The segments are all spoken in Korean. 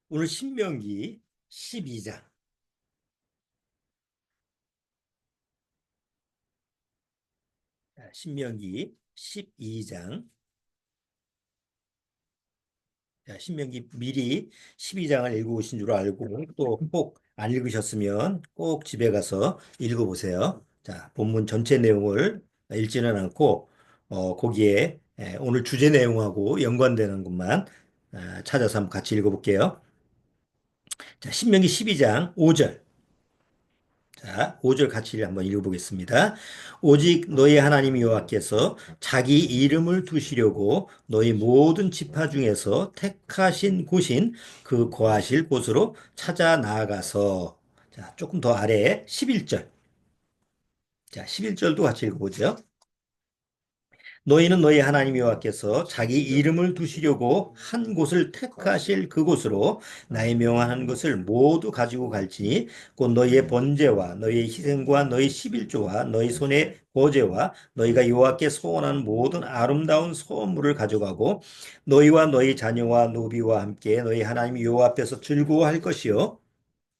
오늘 신명기 12장, 신명기 12장, 신명기 미리 12장을 읽어오신 줄 알고 또 꼭 안 읽으셨으면 꼭 집에 가서 읽어보세요. 자, 본문 전체 내용을 읽지는 않고 거기에 오늘 주제 내용하고 연관되는 것만 찾아서 한번 같이 읽어볼게요. 자, 신명기 12장 5절. 자, 5절 같이 한번 읽어보겠습니다. 오직 너희 하나님 여호와께서 자기 이름을 두시려고 너희 모든 지파 중에서 택하신 곳인 그 거하실 곳으로 찾아 나아가서. 자, 조금 더 아래에 11절. 자, 11절도 같이 읽어보죠. 너희는 너희 하나님 여호와께서 자기 이름을 두시려고 한 곳을 택하실 그곳으로 나의 명한 것을 모두 가지고 갈지니 곧 너희의 번제와 너희의 희생과 너희 십일조와 너희 손의 보제와 너희가 여호와께 소원하는 모든 아름다운 소원물을 가져가고 너희와 너희 자녀와 노비와 함께 너희 하나님 여호와 앞에서 즐거워할 것이요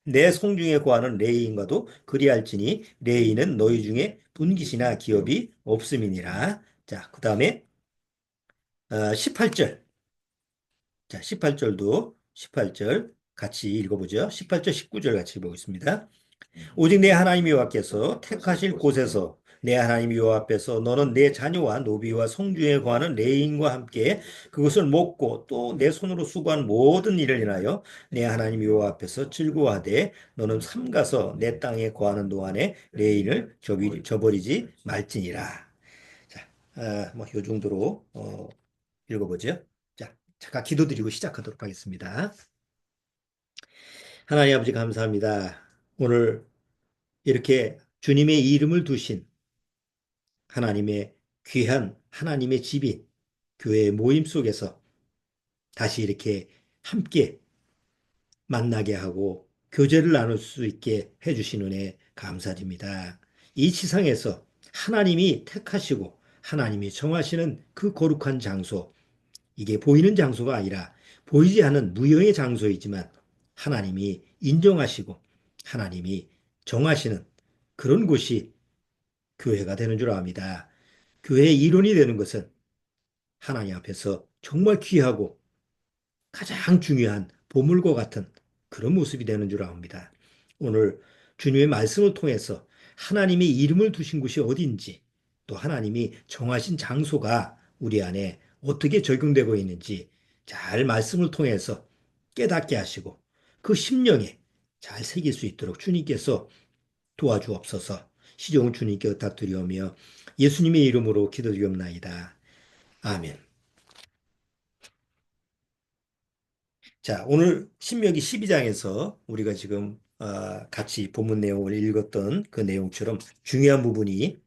내 성중에 거하는 레이인과도 그리할지니 레이는 너희 중에 분깃이나 기업이 없음이니라. 자, 그 다음에 18절. 자, 18절도 18절 같이 읽어보죠. 18절, 19절 같이 보겠습니다. 오직 내 하나님 여호와께서 택하실 곳에서 내 하나님 여호와 앞에서 너는 내 자녀와 노비와 성중에 거하는 레인과 함께 그것을 먹고 또 내 손으로 수고한 모든 일을 인하여 내 하나님 여호와 앞에서 즐거워하되 너는 삼가서 내 땅에 거하는 동안에 레인을 저버리지 말지니라. 자, 뭐요 정도로 읽어보죠. 자, 잠깐 기도드리고 시작하도록 하겠습니다. 하나님 아버지 감사합니다. 오늘 이렇게 주님의 이름을 두신 하나님의 귀한 하나님의 집인 교회 모임 속에서 다시 이렇게 함께 만나게 하고 교제를 나눌 수 있게 해주신 은혜 감사드립니다. 이 지상에서 하나님이 택하시고 하나님이 정하시는 그 거룩한 장소, 이게 보이는 장소가 아니라 보이지 않는 무형의 장소이지만 하나님이 인정하시고 하나님이 정하시는 그런 곳이 교회가 되는 줄 압니다. 교회의 이론이 되는 것은 하나님 앞에서 정말 귀하고 가장 중요한 보물과 같은 그런 모습이 되는 줄 압니다. 오늘 주님의 말씀을 통해서 하나님의 이름을 두신 곳이 어디인지 또 하나님이 정하신 장소가 우리 안에 어떻게 적용되고 있는지 잘 말씀을 통해서 깨닫게 하시고 그 심령에 잘 새길 수 있도록 주님께서 도와주옵소서. 시종을 주님께 부탁드리오며 예수님의 이름으로 기도드리옵나이다. 아멘. 자, 오늘 신명기 12장에서 우리가 지금 같이 본문 내용을 읽었던 그 내용처럼 중요한 부분이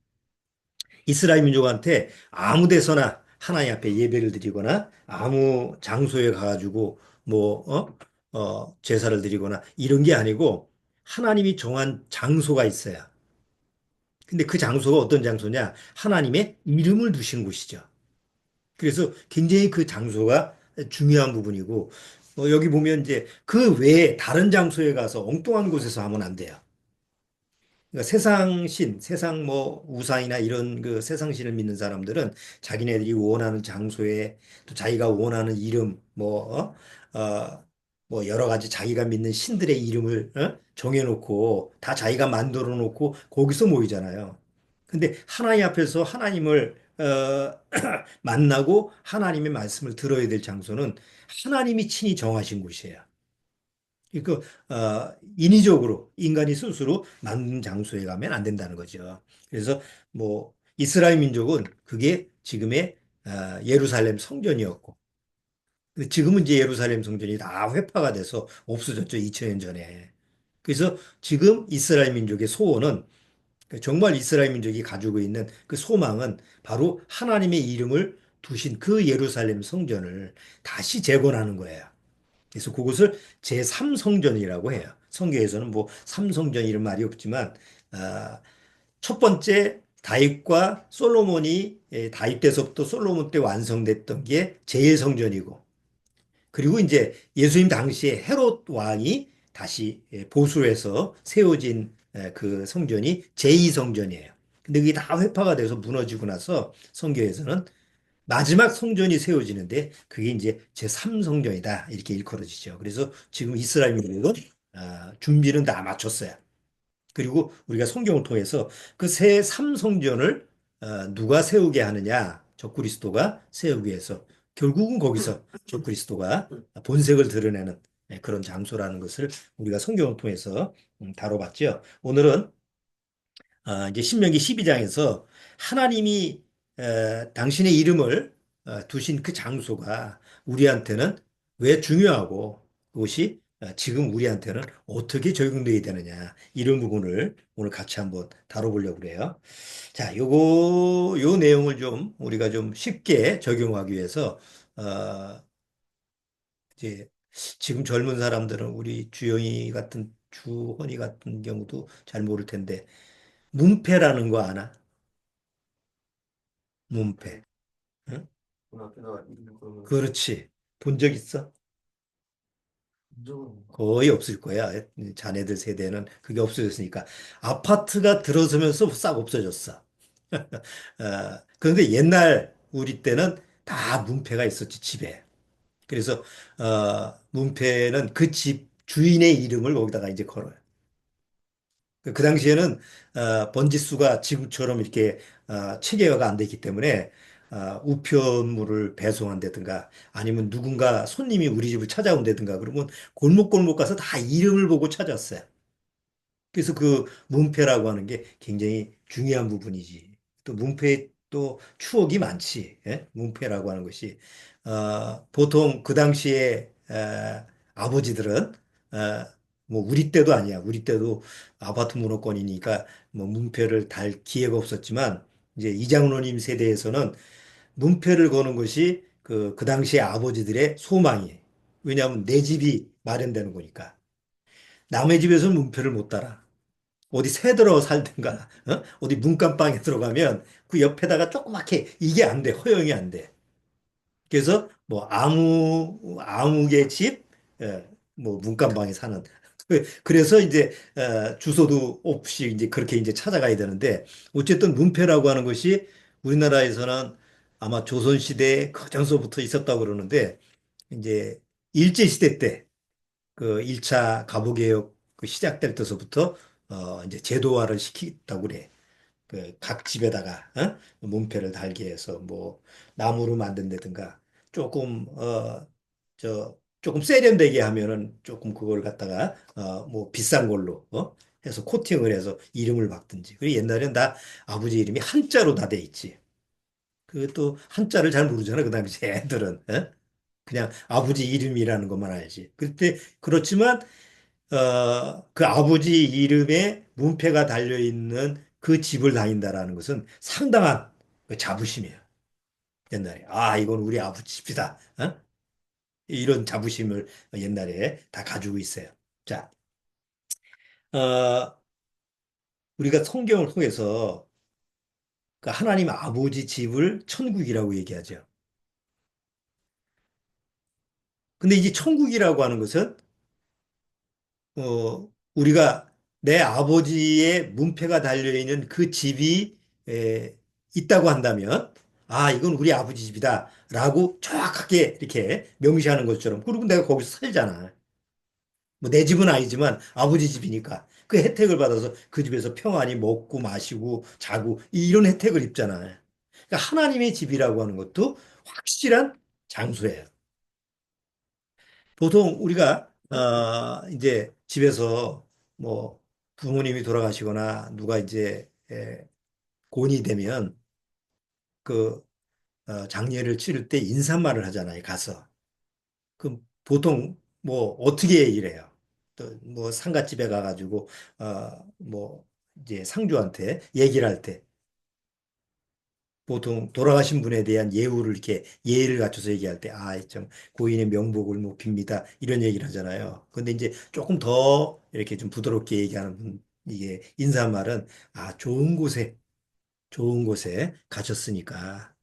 이스라엘 민족한테 아무 데서나 하나님 앞에 예배를 드리거나 아무 장소에 가가지고 뭐 제사를 드리거나 이런 게 아니고 하나님이 정한 장소가 있어요. 근데 그 장소가 어떤 장소냐? 하나님의 이름을 두신 곳이죠. 그래서 굉장히 그 장소가 중요한 부분이고, 여기 보면 이제 그 외에 다른 장소에 가서 엉뚱한 곳에서 하면 안 돼요. 그러니까 세상 신, 세상 뭐 우상이나 이런 그 세상 신을 믿는 사람들은 자기네들이 원하는 장소에 또 자기가 원하는 이름 뭐 여러 가지 자기가 믿는 신들의 이름을 정해놓고 다 자기가 만들어 놓고 거기서 모이잖아요. 근데 하나님 앞에서 하나님을 만나고 하나님의 말씀을 들어야 될 장소는 하나님이 친히 정하신 곳이에요. 그 인위적으로 인간이 스스로 만든 장소에 가면 안 된다는 거죠. 그래서 뭐 이스라엘 민족은 그게 지금의 예루살렘 성전이었고 근데 지금은 이제 예루살렘 성전이 다 회파가 돼서 없어졌죠. 2000년 전에. 그래서 지금 이스라엘 민족의 소원은 정말 이스라엘 민족이 가지고 있는 그 소망은 바로 하나님의 이름을 두신 그 예루살렘 성전을 다시 재건하는 거예요. 그래서 그것을 제3성전이라고 해요. 성경에서는 뭐 삼성전 이런 말이 없지만 아, 첫 번째 다윗과 솔로몬이 다윗 때서부터 솔로몬 때 완성됐던 게 제1성전이고 그리고 이제 예수님 당시에 헤롯 왕이 다시 보수를 해서 세워진 그 성전이 제2성전이에요. 근데 그게 다 회파가 돼서 무너지고 나서 성경에서는 마지막 성전이 세워지는데 그게 이제 제3성전이다 이렇게 일컬어지죠. 그래서 지금 이스라엘 민족은 준비는 다 마쳤어요. 그리고 우리가 성경을 통해서 그 새 삼성전을 누가 세우게 하느냐? 적그리스도가 세우기 위해서 결국은 거기서 적그리스도가 본색을 드러내는 그런 장소라는 것을 우리가 성경을 통해서 다뤄봤죠. 오늘은 이제 신명기 12장에서 하나님이 당신의 이름을 두신 그 장소가 우리한테는 왜 중요하고 그것이 지금 우리한테는 어떻게 적용되어야 되느냐 이런 부분을 오늘 같이 한번 다뤄보려고 그래요. 자, 요 내용을 좀 우리가 좀 쉽게 적용하기 위해서 어, 이제 지금 젊은 사람들은 우리 주영이 같은 주헌이 같은 경우도 잘 모를 텐데 문패라는 거 아나? 문패. 응? 앞에다가 이름 걸으면 그렇지. 본 적 있어? 적은 거의 없을 거야. 자네들 세대는 그게 없어졌으니까. 아파트가 들어서면서 싹 없어졌어. 그런데 옛날 우리 때는 다 문패가 있었지, 집에. 그래서, 문패는 그 집 주인의 이름을 거기다가 이제 걸어요. 그 당시에는 번지수가 지금처럼 이렇게 체계화가 안 됐기 때문에 우편물을 배송한다든가 아니면 누군가 손님이 우리 집을 찾아온다든가 그러면 골목골목 가서 다 이름을 보고 찾았어요. 그래서 그 문패라고 하는 게 굉장히 중요한 부분이지. 또 문패에 또 추억이 많지. 예? 문패라고 하는 것이. 보통 그 당시에 아버지들은 뭐 우리 때도 아니야. 우리 때도 아파트 문호권이니까 뭐 문패를 달 기회가 없었지만 이제 이장로님 세대에서는 문패를 거는 것이 그 당시에 아버지들의 소망이에요. 왜냐하면 내 집이 마련되는 거니까. 남의 집에서는 문패를 못 달아. 어디 새들어 살든가, 어디 문간방에 들어가면 그 옆에다가 조그맣게 이게 안 돼. 허용이 안 돼. 그래서 뭐 아무개 집, 뭐 문간방에 사는. 그래서 이제 주소도 없이 이제 그렇게 이제 찾아가야 되는데 어쨌든 문패라고 하는 것이 우리나라에서는 아마 조선시대 그전서부터 있었다고 그러는데 이제 일제시대 때 그 1차 가보개혁 그 시작될 때서부터 이제 제도화를 시키겠다고 그래. 그 각 집에다가 문패를 달게 해서 뭐 나무로 만든다든가 조금 조금 세련되게 하면은 조금 그걸 갖다가 뭐 비싼 걸로 해서 코팅을 해서 이름을 박든지. 그리고 옛날엔 다 아버지 이름이 한자로 다 돼 있지. 그 또 한자를 잘 모르잖아 그 당시 애들은. 그냥 아버지 이름이라는 것만 알지. 그때 그렇지만 그 아버지 이름에 문패가 달려있는 그 집을 다닌다라는 것은 상당한 그 자부심이에요. 옛날에. 아, 이건 우리 아버지 집이다. 이런 자부심을 옛날에 다 가지고 있어요. 자, 어, 우리가 성경을 통해서 그 하나님 아버지 집을 천국이라고 얘기하죠. 근데 이제 천국이라고 하는 것은 우리가 내 아버지의 문패가 달려있는 그 집이 있다고 한다면, 아, 이건 우리 아버지 집이다. 라고 정확하게 이렇게 명시하는 것처럼. 그리고 내가 거기서 살잖아. 뭐 내 집은 아니지만 아버지 집이니까. 그 혜택을 받아서 그 집에서 평안히 먹고 마시고 자고 이런 혜택을 입잖아. 그러니까 하나님의 집이라고 하는 것도 확실한 장소예요. 보통 우리가 이제 집에서 뭐 부모님이 돌아가시거나 누가 이제 곤이 되면 그 장례를 치를 때 인사말을 하잖아요. 가서. 그 보통 뭐 어떻게 얘기를 해요? 또 뭐 상갓집에 가가지고 뭐 이제 상주한테 얘기를 할 때 보통 돌아가신 분에 대한 예우를 이렇게 예의를 갖춰서 얘기할 때, 아, 좀 고인의 명복을 뭐 빕니다. 이런 얘기를 하잖아요. 근데 이제 조금 더 이렇게 좀 부드럽게 얘기하는 분, 이게 인사말은, 아, 좋은 곳에 가셨으니까,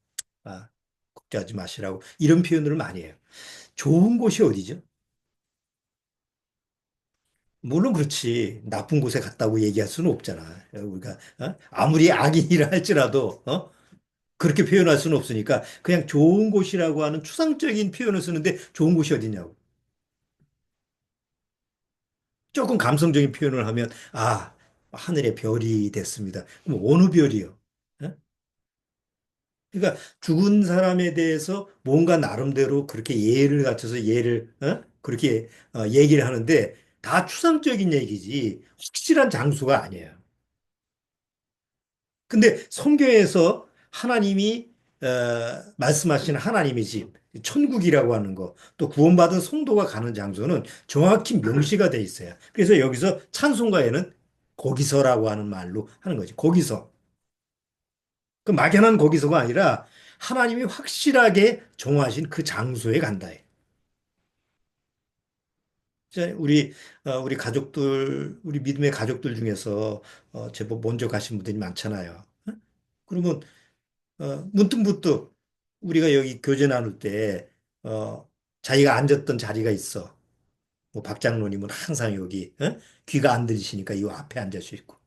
걱정하지 마시라고 이런 표현을 많이 해요. 좋은 곳이 어디죠? 물론 그렇지. 나쁜 곳에 갔다고 얘기할 수는 없잖아. 우리가 아무리 악인이라 할지라도 그렇게 표현할 수는 없으니까 그냥 좋은 곳이라고 하는 추상적인 표현을 쓰는데 좋은 곳이 어디냐고. 조금 감성적인 표현을 하면 하늘의 별이 됐습니다. 그럼 어느 별이요? 어? 그러니까 죽은 사람에 대해서 뭔가 나름대로 그렇게 예를 갖춰서 그렇게 얘기를 하는데 다 추상적인 얘기지 확실한 장소가 아니에요. 근데 성경에서 하나님이 말씀하시는 하나님의 집, 천국이라고 하는 거, 또 구원받은 성도가 가는 장소는 정확히 명시가 돼 있어요. 그래서 여기서 찬송가에는 거기서라고 하는 말로 하는 거지. 거기서. 그 막연한 거기서가 아니라 하나님이 확실하게 정하신 그 장소에 간다. 우리 가족들, 우리 믿음의 가족들 중에서 제법 먼저 가신 분들이 많잖아요. 그러면 문득문득 우리가 여기 교제 나눌 때, 자기가 앉았던 자리가 있어. 뭐 박 장로님은 항상 여기, 귀가 안 들리시니까 이 앞에 앉을 수 있고,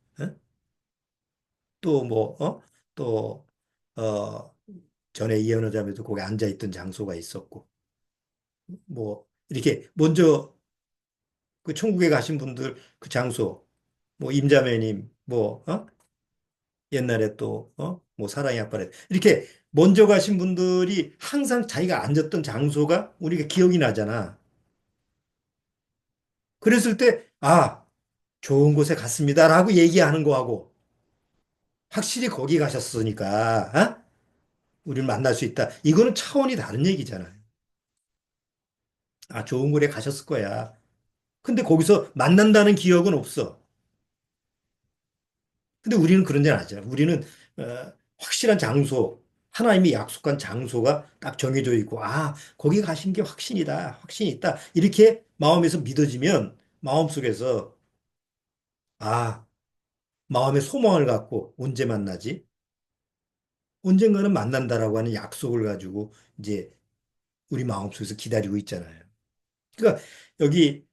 또 뭐, 또, 어, 전에 이현우 자매도 거기 앉아있던 장소가 있었고, 뭐, 이렇게 먼저 그 천국에 가신 분들 그 장소, 뭐 임자매님, 옛날에 또, 뭐 사랑의 아빠래. 이렇게 먼저 가신 분들이 항상 자기가 앉았던 장소가 우리가 기억이 나잖아. 그랬을 때, 좋은 곳에 갔습니다라고 얘기하는 거하고, 확실히 거기 가셨으니까, 우리를 만날 수 있다. 이거는 차원이 다른 얘기잖아요. 좋은 곳에 가셨을 거야. 근데 거기서 만난다는 기억은 없어. 근데 우리는 그런 데는 아니잖아. 우리는 확실한 장소, 하나님이 약속한 장소가 딱 정해져 있고, 거기 가신 게 확신이다, 확신이 있다. 이렇게 마음에서 믿어지면 마음속에서 아, 마음의 소망을 갖고 언제 만나지? 언젠가는 만난다라고 하는 약속을 가지고 이제 우리 마음속에서 기다리고 있잖아요. 그러니까 여기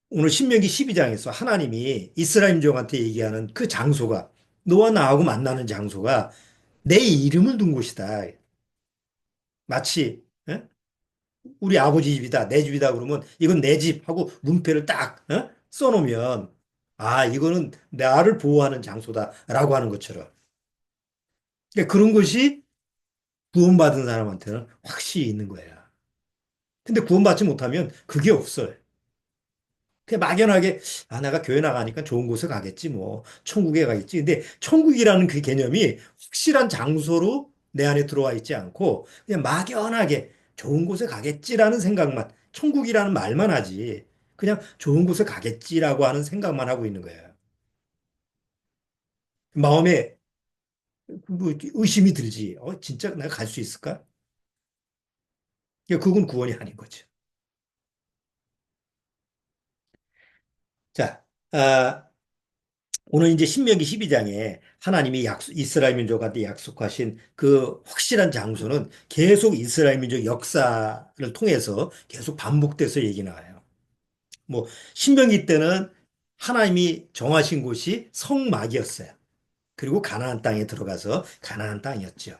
오늘 신명기 12장에서 하나님이 이스라엘 민족한테 얘기하는 그 장소가 너와 나하고 만나는 장소가 내 이름을 둔 곳이다. 마치 우리 아버지 집이다, 내 집이다 그러면 이건 내 집 하고 문패를 딱 써놓으면 이거는 나를 보호하는 장소다라고 하는 것처럼. 그러니까 그런 것이 구원받은 사람한테는 확실히 있는 거야. 근데 구원받지 못하면 그게 없어요. 그냥 막연하게 내가 교회 나가니까 좋은 곳에 가겠지 뭐 천국에 가겠지. 근데 천국이라는 그 개념이 확실한 장소로 내 안에 들어와 있지 않고 그냥 막연하게 좋은 곳에 가겠지라는 생각만 천국이라는 말만 하지 그냥 좋은 곳에 가겠지라고 하는 생각만 하고 있는 거예요. 마음에 뭐 의심이 들지. 진짜 내가 갈 수 있을까? 그건 구원이 아닌 거죠. 자, 오늘 이제 신명기 12장에 하나님이 이스라엘 민족한테 약속하신 그 확실한 장소는 계속 이스라엘 민족 역사를 통해서 계속 반복돼서 얘기 나와요. 뭐 신명기 때는 하나님이 정하신 곳이 성막이었어요. 그리고 가나안 땅에 들어가서 가나안 땅이었죠.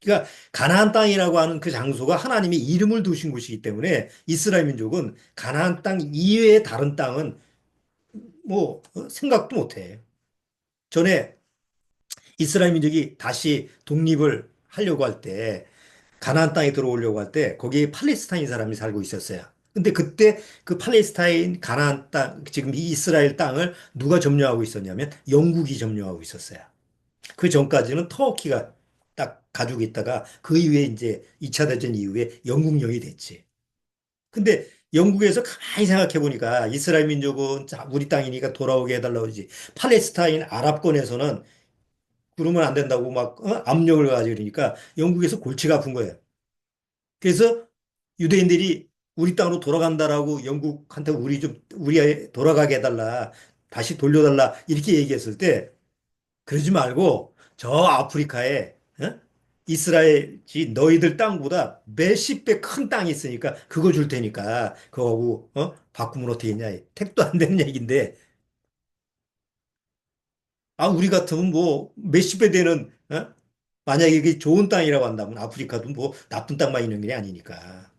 그러니까 가나안 땅이라고 하는 그 장소가 하나님이 이름을 두신 곳이기 때문에 이스라엘 민족은 가나안 땅 이외의 다른 땅은 뭐 생각도 못 해. 전에 이스라엘 민족이 다시 독립을 하려고 할 때, 가나안 땅에 들어오려고 할 때, 거기에 팔레스타인 사람이 살고 있었어요. 근데 그때 그 팔레스타인 가나안 땅, 지금 이 이스라엘 땅을 누가 점령하고 있었냐면 영국이 점령하고 있었어요. 그 전까지는 터키가 딱 가지고 있다가 그 이후에 이제 2차 대전 이후에 영국령이 됐지. 근데 영국에서 가만히 생각해 보니까 이스라엘 민족은 자, 우리 땅이니까 돌아오게 해달라고 그러지. 팔레스타인 아랍권에서는 그러면 안 된다고 막 압력을 가지고 그러니까 영국에서 골치가 아픈 거예요. 그래서 유대인들이 우리 땅으로 돌아간다라고 영국한테 우리 돌아가게 해달라. 다시 돌려달라. 이렇게 얘기했을 때 그러지 말고 저 아프리카에 이스라엘이 너희들 땅보다 몇십 배 큰 땅이 있으니까 그거 줄 테니까 그거하고 바꾸면 어떻게 했냐. 택도 안 되는 얘기인데 아 우리 같으면 뭐 몇십 배 되는 만약에 이게 좋은 땅이라고 한다면 아프리카도 뭐 나쁜 땅만 있는 게 아니니까.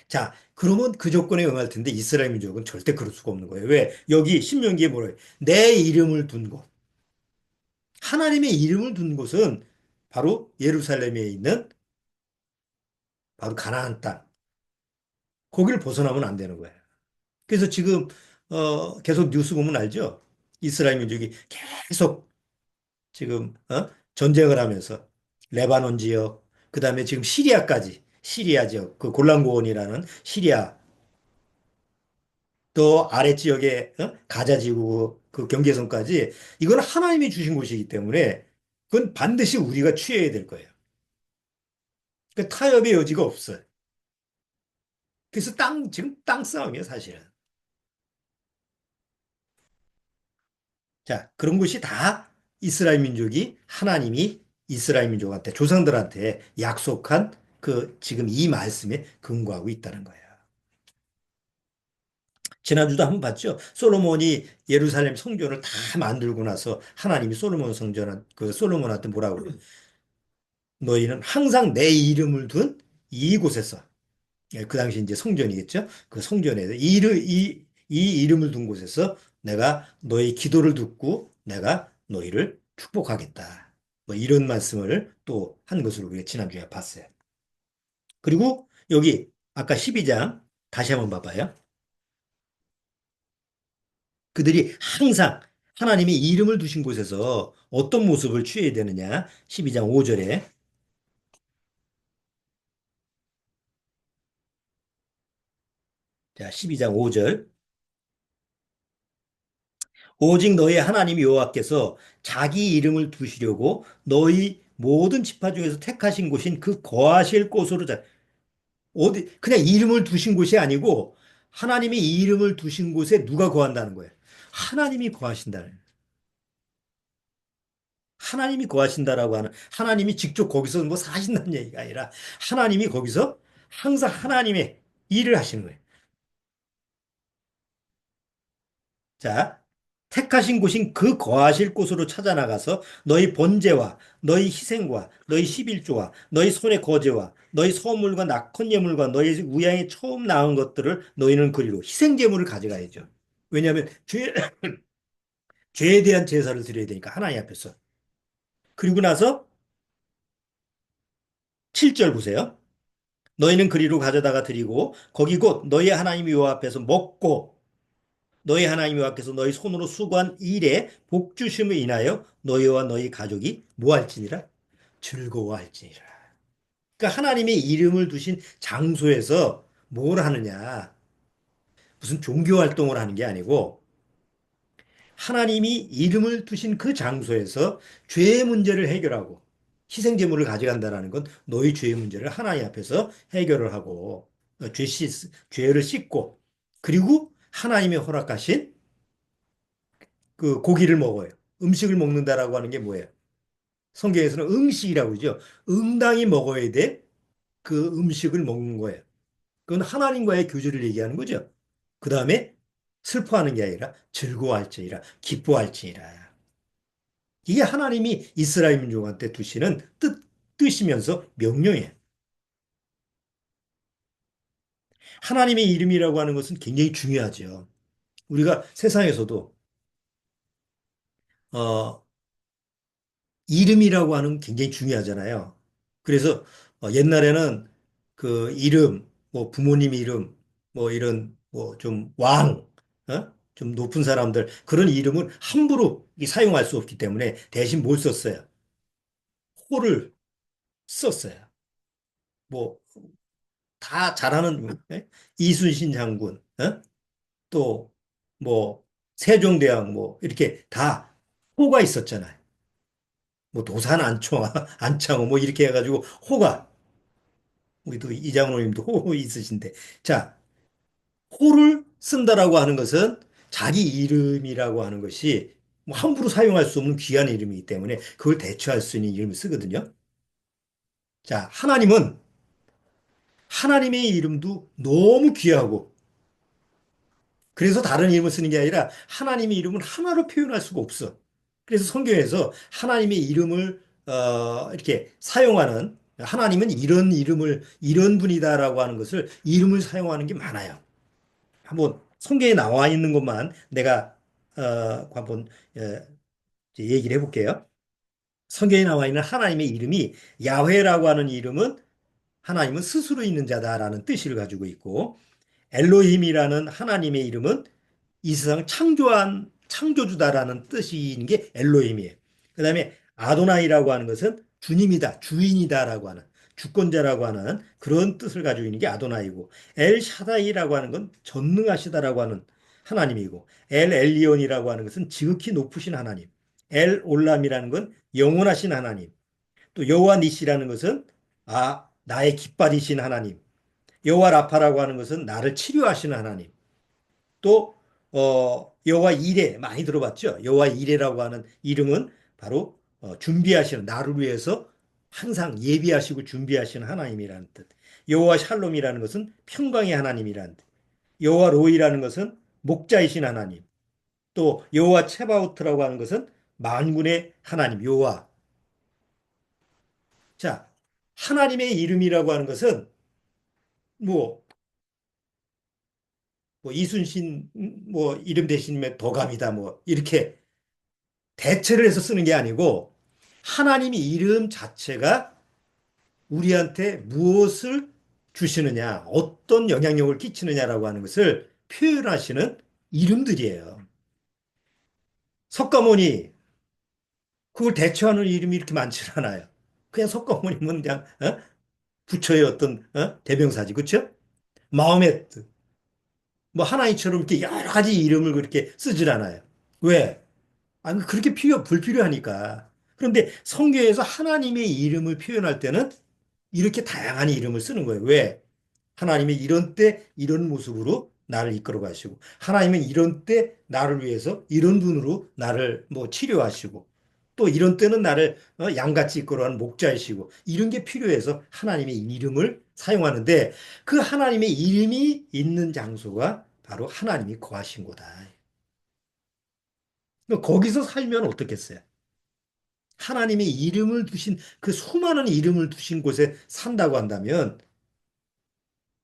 자, 그러면 그 조건에 응할 텐데 이스라엘 민족은 절대 그럴 수가 없는 거예요. 왜? 여기 신명기에 뭐래요? 내 이름을 둔 곳. 하나님의 이름을 둔 곳은 바로 예루살렘에 있는 바로 가나안 땅. 거기를 벗어나면 안 되는 거예요. 그래서 지금 계속 뉴스 보면 알죠? 이스라엘 민족이 계속 지금 전쟁을 하면서 레바논 지역, 그다음에 지금 시리아까지 시리아 지역, 그 골란고원이라는 시리아 또 아래 지역에 가자 지구 그 경계선까지 이건 하나님이 주신 곳이기 때문에 그건 반드시 우리가 취해야 될 거예요. 그 타협의 여지가 없어요. 그래서 지금 땅 싸움이에요, 사실은. 자, 그런 것이 다 이스라엘 민족이 하나님이 이스라엘 민족한테 조상들한테 약속한 그 지금 이 말씀에 근거하고 있다는 거예요. 지난주도 한번 봤죠? 솔로몬이 예루살렘 성전을 다 만들고 나서 하나님이 솔로몬 성전한 그 솔로몬한테 뭐라고 그래요? 너희는 항상 내 이름을 둔 이곳에서 예, 그 당시 이제 성전이겠죠? 그 성전에서 이 이름을 둔 곳에서 내가 너희 기도를 듣고 내가 너희를 축복하겠다. 뭐 이런 말씀을 또 한 것으로 우리가 지난주에 봤어요. 그리고 여기 아까 12장 다시 한번 봐봐요. 그들이 항상 하나님이 이름을 두신 곳에서 어떤 모습을 취해야 되느냐? 12장 5절에 자, 12장 5절 오직 너희 하나님 여호와께서 자기 이름을 두시려고 너희 모든 지파 중에서 택하신 곳인 그 거하실 곳으로 어디 그냥 이름을 두신 곳이 아니고 하나님이 이 이름을 두신 곳에 누가 거한다는 거예요. 하나님이 거하신다는 하나님이 거하신다라고 하는 하나님이 직접 거기서 뭐 사신다는 얘기가 아니라 하나님이 거기서 항상 하나님의 일을 하시는 거예요. 자, 택하신 곳인 그 거하실 곳으로 찾아 나가서 너희 번제와 너희 희생과 너희 십일조와 너희 손의 거제와 너희 소물과 낙헌 예물과 너희 우양에 처음 낳은 것들을 너희는 그리로 희생 제물을 가져가야죠. 왜냐하면 죄에 대한 제사를 드려야 되니까 하나님 앞에서. 그리고 나서 7절 보세요. 너희는 그리로 가져다가 드리고 거기 곧 너희 하나님 여호와 앞에서 먹고 너희 하나님 여호와께서 너희 손으로 수고한 일에 복 주심을 인하여 너희와 너희 가족이 뭐할지니라 즐거워할지니라. 그러니까 하나님의 이름을 두신 장소에서 뭘 하느냐? 무슨 종교 활동을 하는 게 아니고 하나님이 이름을 두신 그 장소에서 죄의 문제를 해결하고 희생 제물을 가져간다는 건 너희 죄의 문제를 하나님 앞에서 해결을 하고 죄를 씻고 그리고 하나님의 허락하신 그 고기를 먹어요. 음식을 먹는다라고 하는 게 뭐예요? 성경에서는 응식이라고 그러죠. 응당히 먹어야 돼. 그 음식을 먹는 거예요. 그건 하나님과의 교제를 얘기하는 거죠. 그 다음에 슬퍼하는 게 아니라 즐거워할지니라, 기뻐할지니라. 이게 하나님이 이스라엘 민족한테 두시는 뜻이면서 명령이에요. 하나님의 이름이라고 하는 것은 굉장히 중요하죠. 우리가 세상에서도 어, 이름이라고 하는 게 굉장히 중요하잖아요. 그래서 옛날에는 그 이름, 뭐 부모님 이름, 뭐 이런 뭐 좀 좀 높은 사람들 그런 이름은 함부로 사용할 수 없기 때문에 대신 뭘 썼어요? 호를 썼어요. 뭐 다 잘하는 이순신 장군, 또 뭐 세종대왕 뭐 이렇게 다 호가 있었잖아요. 뭐 도산 안창호 뭐 이렇게 해가지고 호가 우리도 이장로님도 호 있으신데 자 호를 쓴다라고 하는 것은 자기 이름이라고 하는 것이 뭐 함부로 사용할 수 없는 귀한 이름이기 때문에 그걸 대체할 수 있는 이름을 쓰거든요. 자, 하나님의 이름도 너무 귀하고 그래서 다른 이름을 쓰는 게 아니라 하나님의 이름은 하나로 표현할 수가 없어. 그래서 성경에서 하나님의 이름을 이렇게 사용하는 하나님은 이런 이름을 이런 분이다라고 하는 것을 이름을 사용하는 게 많아요. 한번 성경에 나와 있는 것만 내가 한번 어, 이제 얘기를 해볼게요. 성경에 나와 있는 하나님의 이름이 야훼라고 하는 이름은 하나님은 스스로 있는 자다라는 뜻을 가지고 있고 엘로힘이라는 하나님의 이름은 이 세상 창조한 창조주다라는 뜻인 게 엘로힘이에요. 그다음에 아도나이라고 하는 것은 주님이다, 주인이다라고 하는 주권자라고 하는 그런 뜻을 가지고 있는 게 아도나이고 엘 샤다이라고 하는 건 전능하시다라고 하는 하나님이고 엘 엘리온이라고 하는 것은 지극히 높으신 하나님. 엘 올람이라는 건 영원하신 하나님. 또 여호와 니시라는 것은 나의 깃발이신 하나님. 여호와 라파라고 하는 것은 나를 치료하시는 하나님. 또 여호와 이레 많이 들어봤죠? 여호와 이레라고 하는 이름은 바로 준비하시는 나를 위해서 항상 예비하시고 준비하시는 하나님이라는 뜻. 여호와 샬롬이라는 것은 평강의 하나님이라는 뜻. 여호와 로이라는 것은 목자이신 하나님. 또 여호와 체바우트라고 하는 것은 만군의 하나님 여호와. 자, 하나님의 이름이라고 하는 것은 뭐, 뭐 이순신 뭐 이름 대신에 도감이다 뭐 이렇게 대체를 해서 쓰는 게 아니고 하나님의 이름 자체가 우리한테 무엇을 주시느냐, 어떤 영향력을 끼치느냐라고 하는 것을 표현하시는 이름들이에요. 석가모니, 그걸 대체하는 이름이 이렇게 많지 않아요. 그냥 석가모니면 그냥 부처의 어떤 대명사지, 그렇죠? 마호메트, 뭐 하나님처럼 이렇게 여러 가지 이름을 그렇게 쓰질 않아요. 왜? 아니, 그렇게 불필요하니까. 그런데 성경에서 하나님의 이름을 표현할 때는 이렇게 다양한 이름을 쓰는 거예요. 왜? 하나님이 이런 때 이런 모습으로 나를 이끌어 가시고, 하나님은 이런 때 나를 위해서 이런 분으로 나를 뭐 치료하시고, 또 이런 때는 나를 양같이 이끌어가는 목자이시고, 이런 게 필요해서 하나님의 이름을 사용하는데, 그 하나님의 이름이 있는 장소가 바로 하나님이 거하신 곳이다. 거기서 살면 어떻겠어요? 하나님의 이름을 두신 그 수많은 이름을 두신 곳에 산다고 한다면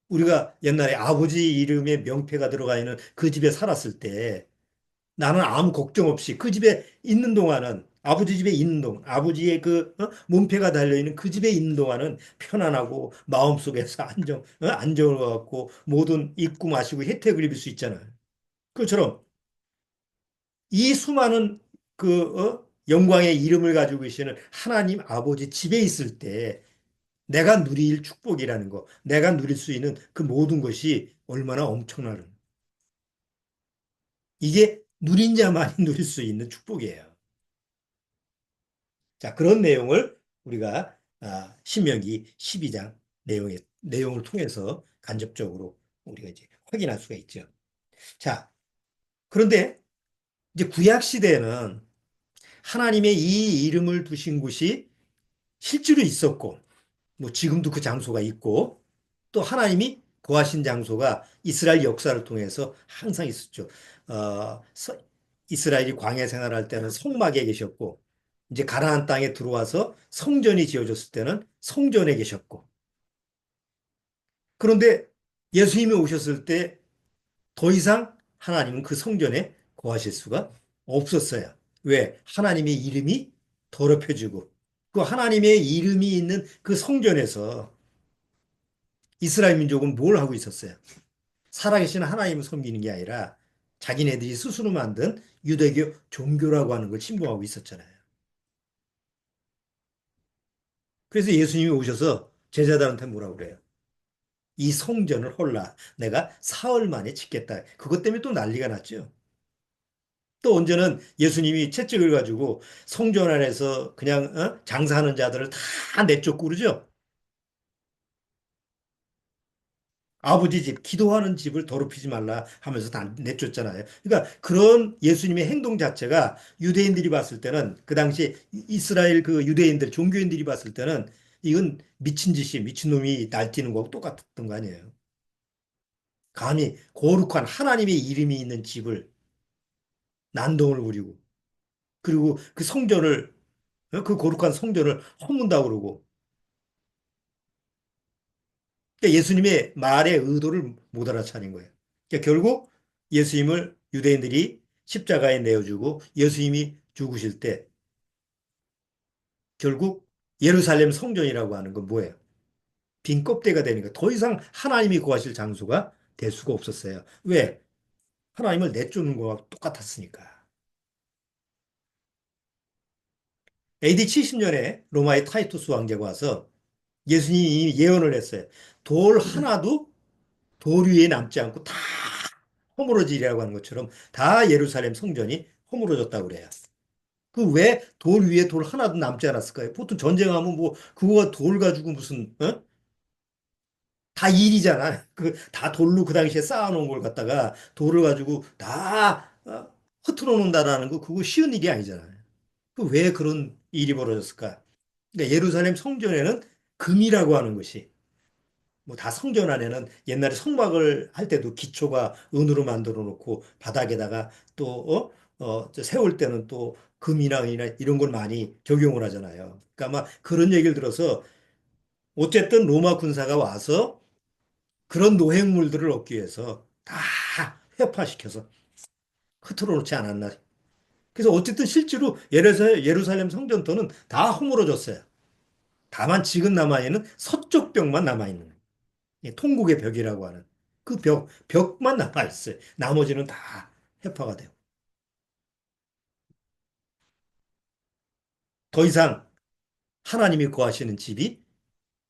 우리가 옛날에 아버지 이름에 명패가 들어가 있는 그 집에 살았을 때 나는 아무 걱정 없이 그 집에 있는 동안은 아버지 집에 있는 동안 아버지의 그 문패가 달려 있는 그 집에 있는 동안은 편안하고 마음속에서 안정을 갖고 모든 입고 마시고 혜택을 입을 수 있잖아요. 그처럼 이 수많은 영광의 이름을 가지고 계시는 하나님 아버지 집에 있을 때 내가 누릴 축복이라는 거, 내가 누릴 수 있는 그 모든 것이 얼마나 엄청나는. 이게 누린 자만이 누릴 수 있는 축복이에요. 자, 그런 내용을 우리가 신명기 12장 내용을 통해서 간접적으로 우리가 이제 확인할 수가 있죠. 자, 그런데 이제 구약 시대에는 하나님의 이 이름을 두신 곳이 실제로 있었고, 뭐 지금도 그 장소가 있고 또 하나님이 거하신 장소가 이스라엘 역사를 통해서 항상 있었죠. 이스라엘이 광야 생활할 때는 성막에 계셨고 이제 가나안 땅에 들어와서 성전이 지어졌을 때는 성전에 계셨고 그런데 예수님이 오셨을 때 더 이상 하나님은 그 성전에 거하실 수가 없었어요. 왜? 하나님의 이름이 더럽혀지고 그 하나님의 이름이 있는 그 성전에서 이스라엘 민족은 뭘 하고 있었어요? 살아계신 하나님을 섬기는 게 아니라 자기네들이 스스로 만든 유대교 종교라고 하는 걸 신봉하고 있었잖아요. 그래서 예수님이 오셔서 제자들한테 뭐라고 그래요? 이 성전을 홀라 내가 사흘 만에 짓겠다. 그것 때문에 또 난리가 났죠. 또 언제는 예수님이 채찍을 가지고 성전 안에서 그냥 장사하는 자들을 다 내쫓고 그러죠. 아버지 집, 기도하는 집을 더럽히지 말라 하면서 다 내쫓잖아요. 그러니까 그런 예수님의 행동 자체가 유대인들이 봤을 때는 그 당시 이스라엘 그 유대인들, 종교인들이 봤을 때는 이건 미친 짓이 미친놈이 날뛰는 거하고 똑같았던 거 아니에요. 감히 거룩한 하나님의 이름이 있는 집을 난동을 부리고 그리고 그 성전을 그 거룩한 성전을 허문다고 그러고 그러니까 예수님의 말의 의도를 못 알아차린 거예요. 그러니까 결국 예수님을 유대인들이 십자가에 내어주고 예수님이 죽으실 때 결국 예루살렘 성전이라고 하는 건 뭐예요? 빈 껍데기가 되니까 더 이상 하나님이 거하실 장소가 될 수가 없었어요. 왜? 하나님을 내쫓는 거와 똑같았으니까. AD 70년에 로마의 타이투스 왕제가 와서 예수님이 예언을 했어요. 돌 하나도 돌 위에 남지 않고 다 허물어지리라고 하는 것처럼 다 예루살렘 성전이 허물어졌다고 그래요. 그 왜 돌 위에 돌 하나도 남지 않았을까요? 보통 전쟁하면 뭐 그거 돌 가지고 무슨 다 일이잖아. 그 다 돌로 그 당시에 쌓아놓은 걸 갖다가 돌을 가지고 다 흐트러 놓는다라는 거 그거 쉬운 일이 아니잖아요. 그 왜 그런 일이 벌어졌을까? 그러니까 예루살렘 성전에는 금이라고 하는 것이 뭐 다 성전 안에는 옛날에 성막을 할 때도 기초가 은으로 만들어 놓고 바닥에다가 또 세울 때는 또 금이나 이런 걸 많이 적용을 하잖아요. 그러니까 아마 그런 얘기를 들어서 어쨌든 로마 군사가 와서 그런 노획물들을 얻기 위해서 다 회파시켜서 흐트러 놓지 않았나. 그래서 어쨌든 실제로 예루살렘 성전터는 다 허물어졌어요. 다만 지금 남아있는 서쪽 벽만 남아있는 거예요. 통곡의 벽이라고 하는 그 벽만 남아있어요. 나머지는 다 해파가 되고. 더 이상 하나님이 거하시는 집이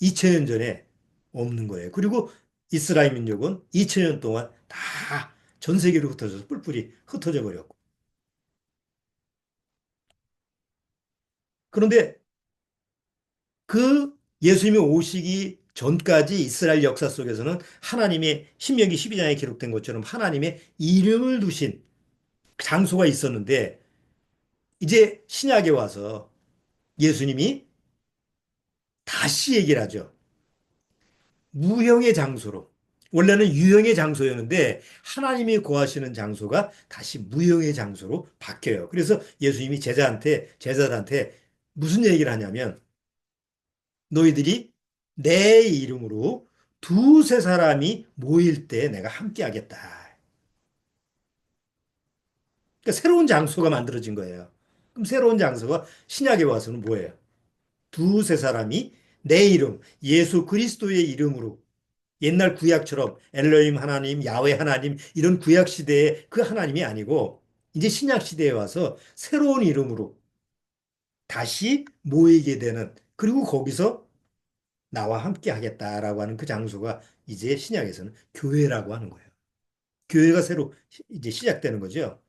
2000년 전에 없는 거예요. 그리고 이스라엘 민족은 2000년 동안 다 전 세계로 흩어져서 뿔뿔이 흩어져 버렸고. 그런데 그 예수님이 오시기 전까지 이스라엘 역사 속에서는 하나님의 신명기 12장에 기록된 것처럼 하나님의 이름을 두신 장소가 있었는데 이제 신약에 와서 예수님이 다시 얘기를 하죠. 무형의 장소로. 원래는 유형의 장소였는데 하나님이 거하시는 장소가 다시 무형의 장소로 바뀌어요. 그래서 예수님이 제자들한테 무슨 얘기를 하냐면 너희들이 내 이름으로 두세 사람이 모일 때 내가 함께 하겠다. 그러니까 새로운 장소가 만들어진 거예요. 그럼 새로운 장소가 신약에 와서는 뭐예요? 두세 사람이 내 이름, 예수 그리스도의 이름으로 옛날 구약처럼 엘로힘 하나님, 야훼 하나님 이런 구약 시대의 그 하나님이 아니고 이제 신약 시대에 와서 새로운 이름으로 다시 모이게 되는 그리고 거기서 나와 함께 하겠다라고 하는 그 장소가 이제 신약에서는 교회라고 하는 거예요. 교회가 새로 이제 시작되는 거죠.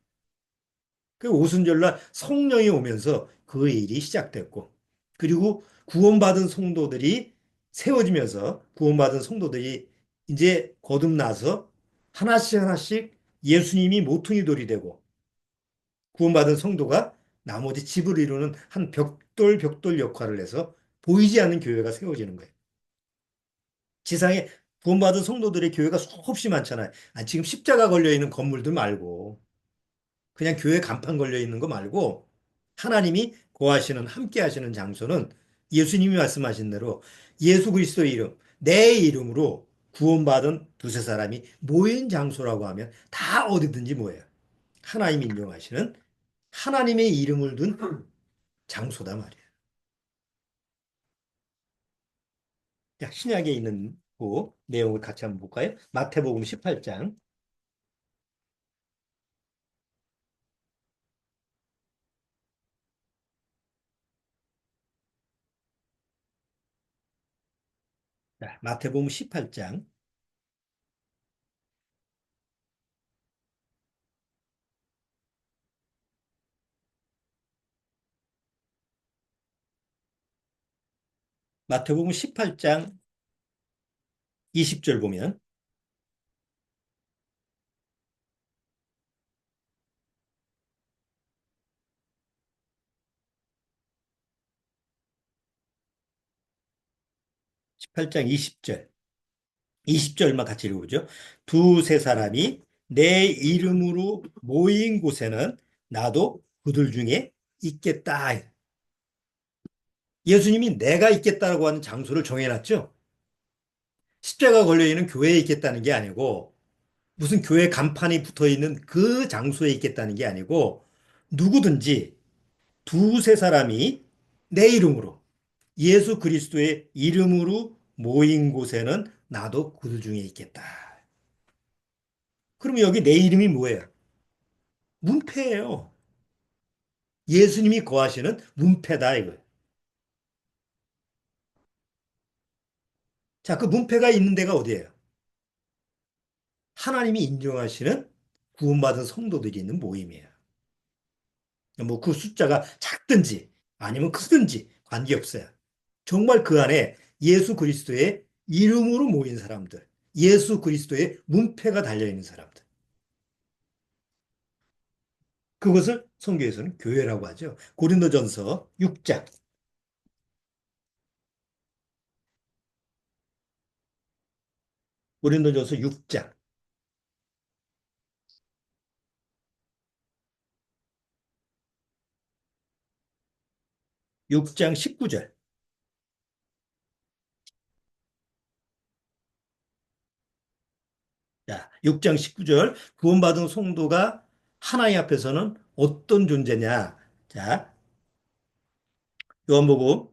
그 오순절날 성령이 오면서 그 일이 시작됐고 그리고 구원받은 성도들이 세워지면서 구원받은 성도들이 이제 거듭나서 하나씩 하나씩 예수님이 모퉁이 돌이 되고 구원받은 성도가 나머지 집을 이루는 한 벽돌 역할을 해서 보이지 않는 교회가 세워지는 거예요. 지상에 구원받은 성도들의 교회가 수없이 많잖아요. 지금 십자가 걸려 있는 건물들 말고 그냥 교회 간판 걸려 있는 거 말고 하나님이 거하시는 함께 하시는 장소는 예수님이 말씀하신 대로 예수 그리스도의 이름, 내 이름으로 구원받은 두세 사람이 모인 장소라고 하면 다 어디든지 뭐예요? 하나님이 인정하시는 하나님의 이름을 둔 장소다 말이에요. 자, 신약에 있는 그 내용을 같이 한번 볼까요? 마태복음 18장. 자, 마태복음 18장. 마태복음 18장 20절 보면 8장 20절. 20절만 같이 읽어보죠. 두세 사람이 내 이름으로 모인 곳에는 나도 그들 중에 있겠다. 예수님이 내가 있겠다라고 하는 장소를 정해놨죠. 십자가 걸려있는 교회에 있겠다는 게 아니고 무슨 교회 간판이 붙어 있는 그 장소에 있겠다는 게 아니고 누구든지 두세 사람이 내 이름으로 예수 그리스도의 이름으로 모인 곳에는 나도 그들 중에 있겠다. 그럼 여기 내 이름이 뭐예요? 문패예요. 예수님이 거하시는 문패다 이거예요. 자, 그 문패가 있는 데가 어디예요? 하나님이 인정하시는 구원받은 성도들이 있는 모임이에요. 뭐 그 숫자가 작든지 아니면 크든지 관계없어요. 정말 그 안에 예수 그리스도의 이름으로 모인 사람들, 예수 그리스도의 문패가 달려있는 사람들. 그것을 성경에서는 교회라고 하죠. 고린도전서 6장. 고린도전서 6장. 6장 19절. 자, 6장 19절. 구원받은 성도가 하나님 앞에서는 어떤 존재냐? 자, 요한복음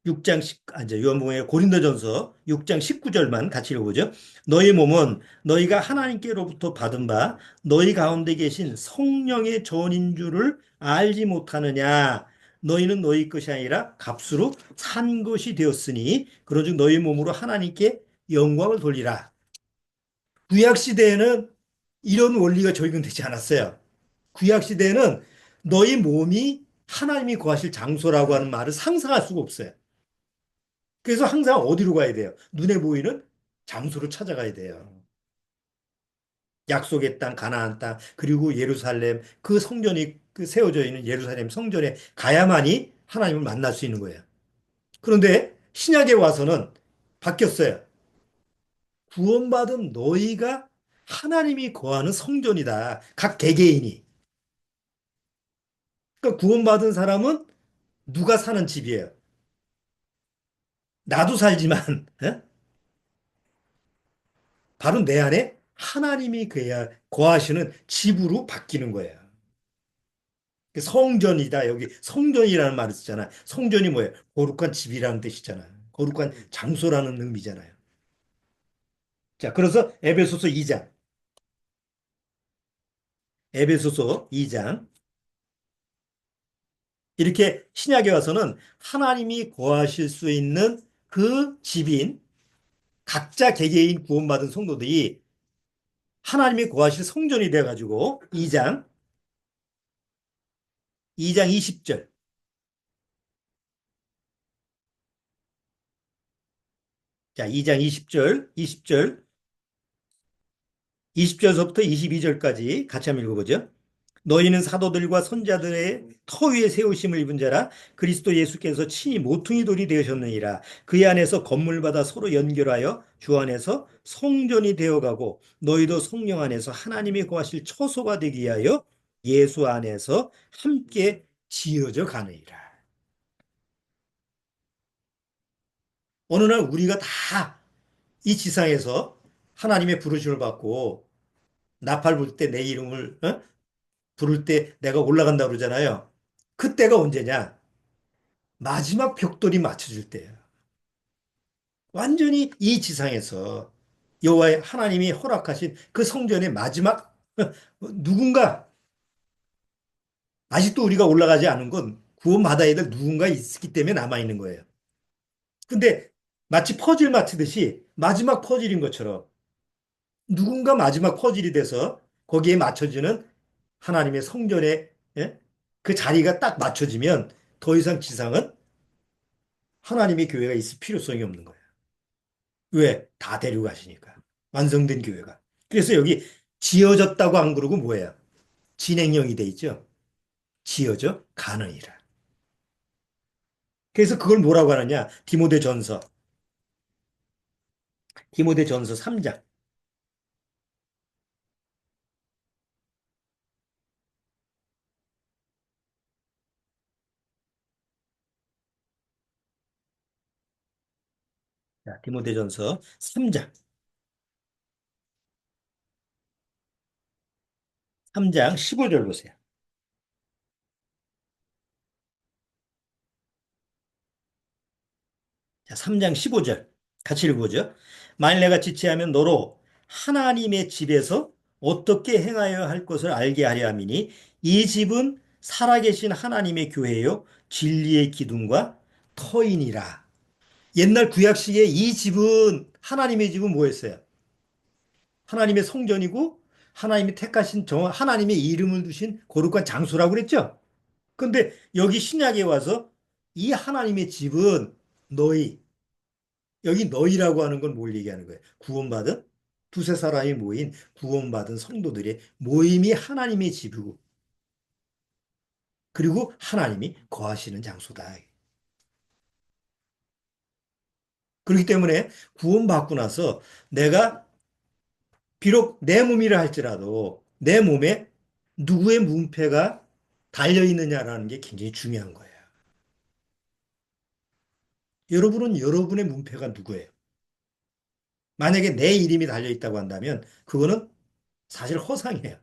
6장 10, 이제 요한복음의 고린도전서 6장 19절만 같이 읽어보죠. 너희 몸은 너희가 하나님께로부터 받은 바 너희 가운데 계신 성령의 전인 줄을 알지 못하느냐. 너희는 너희 것이 아니라 값으로 산 것이 되었으니 그러즉 너희 몸으로 하나님께 영광을 돌리라. 구약 시대에는 이런 원리가 적용되지 않았어요. 구약 시대에는 너희 몸이 하나님이 거하실 장소라고 하는 말을 상상할 수가 없어요. 그래서 항상 어디로 가야 돼요? 눈에 보이는 장소로 찾아가야 돼요. 약속의 땅, 가나안 땅, 그리고 예루살렘, 그 성전이 그 세워져 있는 예루살렘 성전에 가야만이 하나님을 만날 수 있는 거예요. 그런데 신약에 와서는 바뀌었어요. 구원받은 너희가 하나님이 거하는 성전이다. 각 개개인이. 그러니까 구원받은 사람은 누가 사는 집이에요. 나도 살지만 바로 내 안에 하나님이 거하시는 집으로 바뀌는 거예요. 성전이다. 여기 성전이라는 말을 쓰잖아. 성전이 뭐예요? 거룩한 집이라는 뜻이잖아요. 거룩한 장소라는 의미잖아요. 자, 그래서 에베소서 2장. 에베소서 2장. 이렇게 신약에 와서는 하나님이 거하실 수 있는 그 집인 각자 개개인 구원받은 성도들이 하나님이 거하실 성전이 돼가지고 2장 20절. 자, 2장 20절서부터 22절까지 같이 한번 읽어보죠. 너희는 사도들과 선자들의 터 위에 세우심을 입은 자라 그리스도 예수께서 친히 모퉁이 돌이 되셨느니라. 그의 안에서 건물마다 서로 연결하여 주 안에서 성전이 되어가고 너희도 성령 안에서 하나님이 거하실 처소가 되기 위하여 예수 안에서 함께 지어져 가느니라. 어느 날 우리가 다 이 지상에서 하나님의 부르심을 받고 나팔 불 때 내 이름을 부를 때 내가 올라간다 그러잖아요. 그때가 언제냐? 마지막 벽돌이 맞춰질 때예요. 완전히 이 지상에서 여호와의 하나님이 허락하신 그 성전의 마지막 누군가 아직도 우리가 올라가지 않은 건 구원받아야 될 누군가 있기 때문에 남아있는 거예요. 근데 마치 퍼즐 맞추듯이 마지막 퍼즐인 것처럼 누군가 마지막 퍼즐이 돼서 거기에 맞춰지는 하나님의 성전의 그 자리가 딱 맞춰지면 더 이상 지상은 하나님의 교회가 있을 필요성이 없는 거예요. 왜? 다 데려가시니까. 완성된 교회가. 그래서 여기 지어졌다고 안 그러고 뭐예요? 진행형이 돼 있죠. 지어져 가느니라. 그래서 그걸 뭐라고 하느냐? 디모데 전서 디모데전서 3장. 자, 디모데전서 3장. 3장 15절 보세요. 자, 3장 15절. 같이 읽어보죠. 만일 내가 지체하면 너로 하나님의 집에서 어떻게 행하여야 할 것을 알게 하려 함이니 이 집은 살아계신 하나님의 교회요 진리의 기둥과 터이니라. 옛날 구약시에 이 집은 하나님의 집은 뭐였어요? 하나님의 성전이고 하나님이 택하신 하나님의 이름을 두신 거룩한 장소라고 그랬죠? 근데 여기 신약에 와서 이 하나님의 집은 너희, 여기 너희라고 하는 건 뭘 얘기하는 거예요? 구원받은 두세 사람이 모인 구원받은 성도들의 모임이 하나님의 집이고 그리고 하나님이 거하시는 장소다. 그렇기 때문에 구원받고 나서 내가 비록 내 몸이라 할지라도 내 몸에 누구의 문패가 달려 있느냐라는 게 굉장히 중요한 거예요. 여러분은 여러분의 문패가 누구예요? 만약에 내 이름이 달려 있다고 한다면 그거는 사실 허상이에요.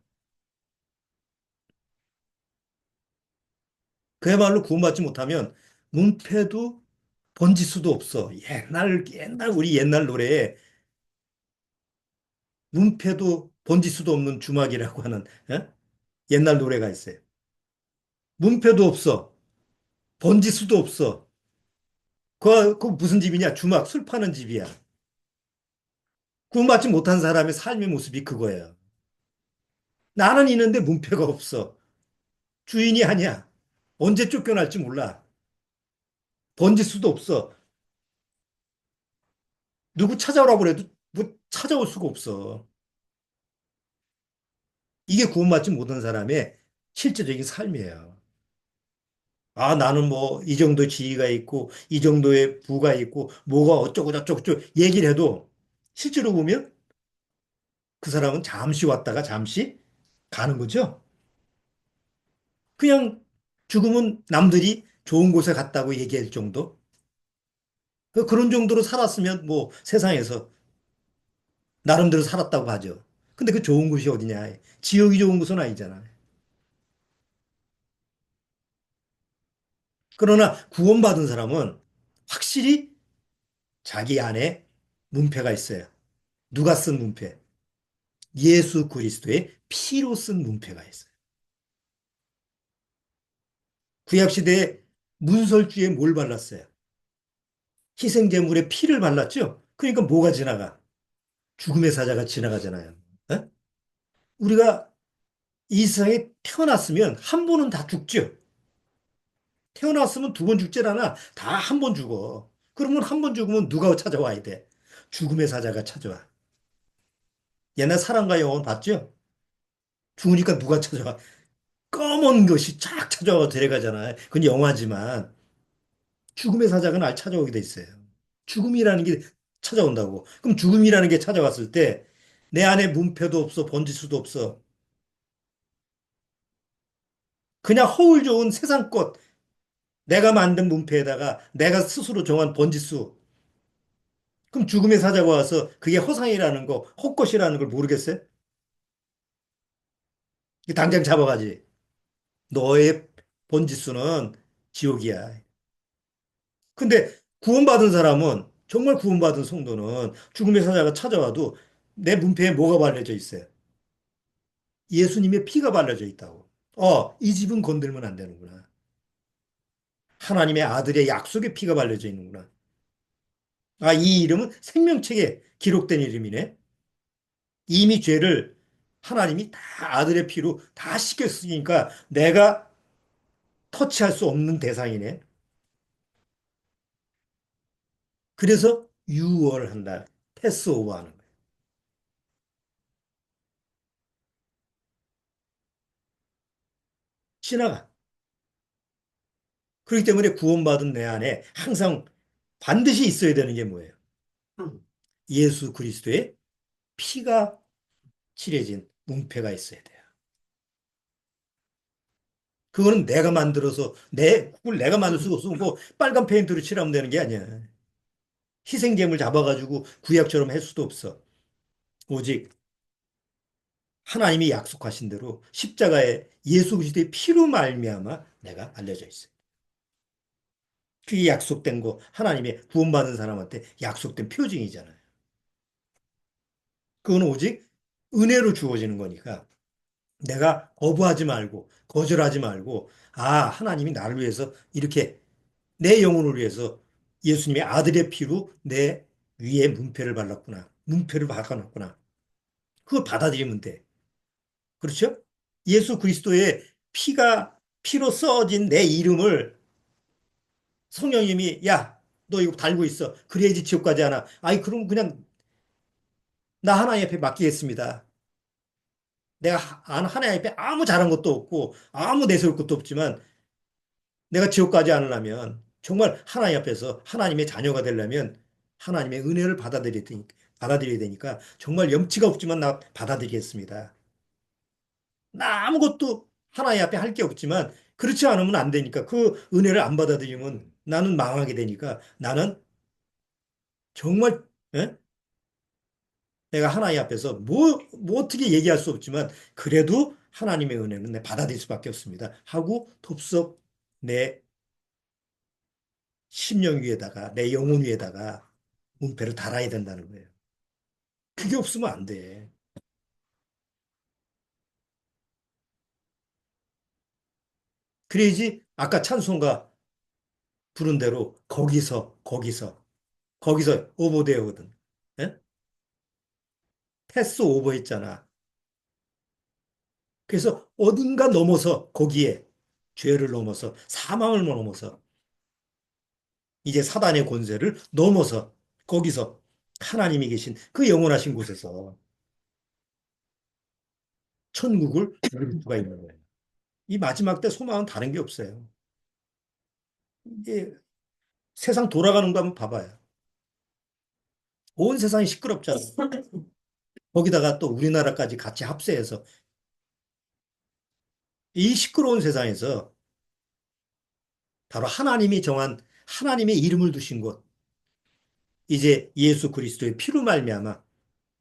그야말로 구원받지 못하면 문패도 번질 수도 없어. 옛날 우리 옛날 노래에 문패도 번질 수도 없는 주막이라고 하는 옛날 노래가 있어요. 문패도 없어. 번질 수도 없어. 그 무슨 집이냐? 주막, 술 파는 집이야. 구원받지 못한 사람의 삶의 모습이 그거예요. 나는 있는데 문패가 없어. 주인이 아니야. 언제 쫓겨날지 몰라. 번질 수도 없어. 누구 찾아오라고 그래도 뭐 찾아올 수가 없어. 이게 구원받지 못한 사람의 실제적인 삶이에요. 아, 나는 뭐 이 정도 지위가 있고 이 정도의 부가 있고 뭐가 어쩌고 저쩌고 얘기를 해도 실제로 보면 그 사람은 잠시 왔다가 잠시 가는 거죠. 그냥 죽으면 남들이 좋은 곳에 갔다고 얘기할 정도. 그런 정도로 살았으면 뭐 세상에서 나름대로 살았다고 하죠. 근데 그 좋은 곳이 어디냐? 지옥이 좋은 곳은 아니잖아. 그러나 구원받은 사람은 확실히 자기 안에 문패가 있어요. 누가 쓴 문패? 예수 그리스도의 피로 쓴 문패가 있어요. 구약시대에 문설주에 뭘 발랐어요? 희생제물에 피를 발랐죠? 그러니까 뭐가 지나가? 죽음의 사자가 지나가잖아요. 에? 우리가 이 세상에 태어났으면 한 번은 다 죽죠. 태어났으면 두 번 죽질 않아. 다 한 번 죽어. 그러면 한 번 죽으면 누가 찾아와야 돼? 죽음의 사자가 찾아와. 옛날 사랑과 영혼 봤죠? 죽으니까 누가 찾아와? 검은 것이 쫙 찾아와 데려가잖아요. 그건 영화지만 죽음의 사자가 날 찾아오게 돼 있어요. 죽음이라는 게 찾아온다고. 그럼 죽음이라는 게 찾아왔을 때 내 안에 문패도 없어, 번질 수도 없어. 그냥 허울 좋은 세상 것, 내가 만든 문패에다가 내가 스스로 정한 번지수. 그럼 죽음의 사자가 와서 그게 허상이라는 거, 헛것이라는 걸 모르겠어요? 당장 잡아가지. 너의 번지수는 지옥이야. 근데 구원받은 사람은, 정말 구원받은 성도는 죽음의 사자가 찾아와도 내 문패에 뭐가 발려져 있어요? 예수님의 피가 발려져 있다고. 이 집은 건들면 안 되는구나. 하나님의 아들의 약속의 피가 발려져 있는구나. 아, 이 이름은 생명책에 기록된 이름이네. 이미 죄를 하나님이 다 아들의 피로 다 씻겼으니까 내가 터치할 수 없는 대상이네. 그래서 유월한다. 패스오버 하는 거예요. 지나가. 그렇기 때문에 구원받은 내 안에 항상 반드시 있어야 되는 게 뭐예요? 예수 그리스도의 피가 칠해진 문패가 있어야 돼요. 그거는 내가 만들어서 그걸 내가 만들 수가 없어. 뭐 빨간 페인트로 칠하면 되는 게 아니야. 희생제물 잡아가지고 구약처럼 할 수도 없어. 오직 하나님이 약속하신 대로 십자가에 예수 그리스도의 피로 말미암아 내가 알려져 있어요. 그게 약속된 거 하나님의 구원받은 사람한테 약속된 표징이잖아요. 그건 오직 은혜로 주어지는 거니까 내가 거부하지 말고 거절하지 말고 하나님이 나를 위해서 이렇게 내 영혼을 위해서 예수님의 아들의 피로 내 위에 문패를 발랐구나. 문패를 박아놨구나. 그걸 받아들이면 돼. 그렇죠? 예수 그리스도의 피로 써진 내 이름을 성령님이 야, 너 이거 달고 있어. 그래야지 지옥 가지 않아. 아이, 그럼 그냥 나 하나님 앞에 맡기겠습니다. 내가 하나님 앞에 아무 잘한 것도 없고 아무 내세울 것도 없지만 내가 지옥 가지 않으려면 정말 하나님 앞에서 하나님의 자녀가 되려면 하나님의 은혜를 받아들여야 되니까 정말 염치가 없지만 나 받아들이겠습니다. 나 아무것도 하나님 앞에 할 게 없지만 그렇지 않으면 안 되니까 그 은혜를 안 받아들이면 나는 망하게 되니까 나는 정말 예? 내가 하나님 앞에서 뭐 어떻게 얘기할 수 없지만 그래도 하나님의 은혜는 내 받아들일 수밖에 없습니다. 하고 덥석 내 심령 위에다가 내 영혼 위에다가 문패를 달아야 된다는 거예요. 그게 없으면 안 돼. 그래야지 아까 찬송가 부른 대로 거기서 오버되거든. 예? 패스 오버했잖아. 그래서 어딘가 넘어서 거기에 죄를 넘어서 사망을 넘어서 이제 사단의 권세를 넘어서 거기서 하나님이 계신 그 영원하신 곳에서 천국을 누릴 수가 있는 거예요. 이 마지막 때 소망은 다른 게 없어요. 이게 세상 돌아가는 거 한번 봐봐요. 온 세상이 시끄럽잖아. 거기다가 또 우리나라까지 같이 합세해서 이 시끄러운 세상에서 바로 하나님이 정한 하나님의 이름을 두신 곳, 이제 예수 그리스도의 피로 말미암아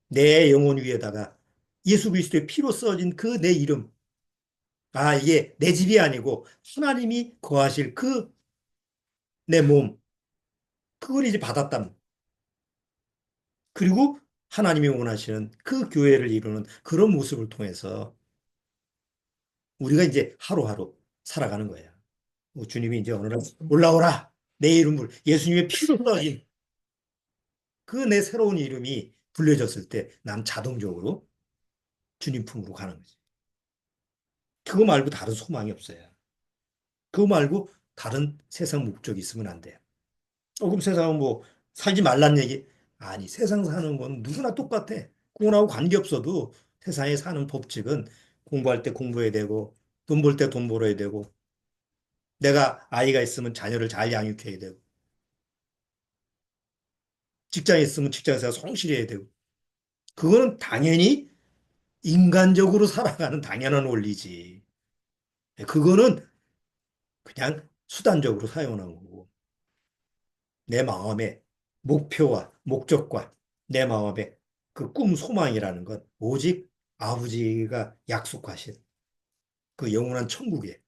내 영혼 위에다가 예수 그리스도의 피로 써진 그 내 이름, 이게 내 집이 아니고 하나님이 거하실 그 내 몸, 그걸 이제 받았다. 그리고 하나님이 원하시는 그 교회를 이루는 그런 모습을 통해서 우리가 이제 하루하루 살아가는 거예요. 주님이 이제 어느 날 올라오라. 내 이름을 예수님의 피로 써진 그 내 새로운 이름이 불려졌을 때 난 자동적으로 주님 품으로 가는 거지. 그거 말고 다른 소망이 없어요. 그거 말고 다른 세상 목적이 있으면 안 돼요. 그럼 세상은 뭐 살지 말란 얘기? 아니, 세상 사는 건 누구나 똑같아. 그거하고 관계없어도 세상에 사는 법칙은 공부할 때 공부해야 되고, 돈 벌 때 돈 벌어야 되고, 내가 아이가 있으면 자녀를 잘 양육해야 되고, 직장에 있으면 직장에서 성실해야 되고, 그거는 당연히 인간적으로 살아가는 당연한 원리지. 그거는 그냥 수단적으로 사용한 거고, 내 마음의 목표와 목적과 내 마음의 그 꿈, 소망이라는 건 오직 아버지가 약속하신 그 영원한 천국에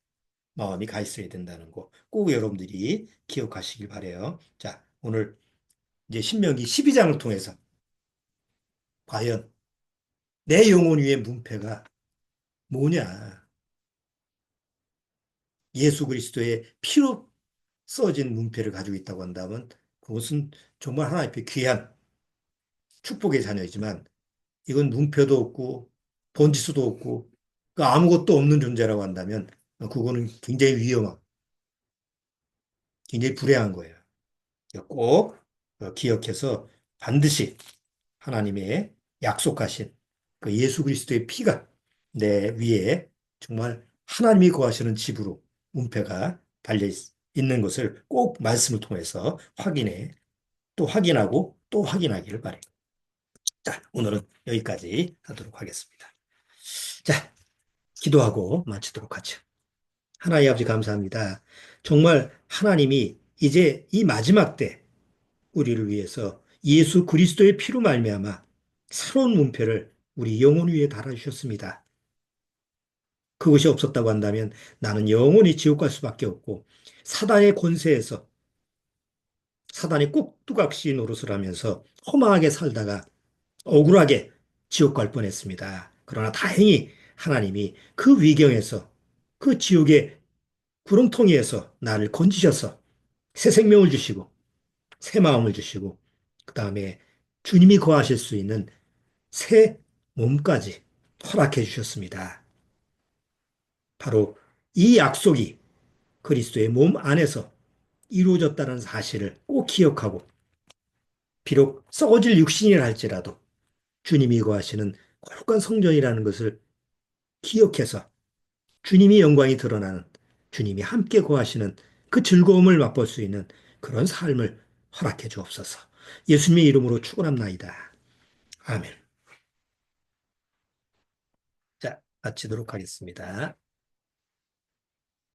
마음이 가 있어야 된다는 거 꼭 여러분들이 기억하시길 바래요. 자, 오늘 이제 신명기 12장을 통해서 과연 내 영혼 위의 문패가 뭐냐? 예수 그리스도의 피로 써진 문패를 가지고 있다고 한다면 그것은 정말 하나님 앞에 귀한 축복의 자녀이지만 이건 문표도 없고 번지수도 없고 그 아무것도 없는 존재라고 한다면 그거는 굉장히 굉장히 불행한 거예요. 꼭 기억해서 반드시 하나님의 약속하신 그 예수 그리스도의 피가 내 위에 정말 하나님이 거하시는 집으로 문패가 달려 있는 것을 꼭 말씀을 통해서 또 확인하고 또 확인하기를 바랍니다. 자, 오늘은 여기까지 하도록 하겠습니다. 자, 기도하고 마치도록 하죠. 하나님 아버지 감사합니다. 정말 하나님이 이제 이 마지막 때 우리를 위해서 예수 그리스도의 피로 말미암아 새로운 문패를 우리 영혼 위에 달아주셨습니다. 그것이 없었다고 한다면 나는 영원히 지옥 갈 수밖에 없고 사단의 권세에서 사단이 꼭두각시 노릇을 하면서 허망하게 살다가 억울하게 지옥 갈 뻔했습니다. 그러나 다행히 하나님이 그 위경에서 그 지옥의 구렁텅이에서 나를 건지셔서 새 생명을 주시고 새 마음을 주시고 그 다음에 주님이 거하실 수 있는 새 몸까지 허락해 주셨습니다. 바로 이 약속이 그리스도의 몸 안에서 이루어졌다는 사실을 꼭 기억하고 비록 썩어질 육신이라 할지라도 주님이 거하시는 거룩한 성전이라는 것을 기억해서 주님이 영광이 드러나는 주님이 함께 거하시는 그 즐거움을 맛볼 수 있는 그런 삶을 허락해 주옵소서. 예수님의 이름으로 축원합나이다. 아멘. 자, 마치도록 하겠습니다.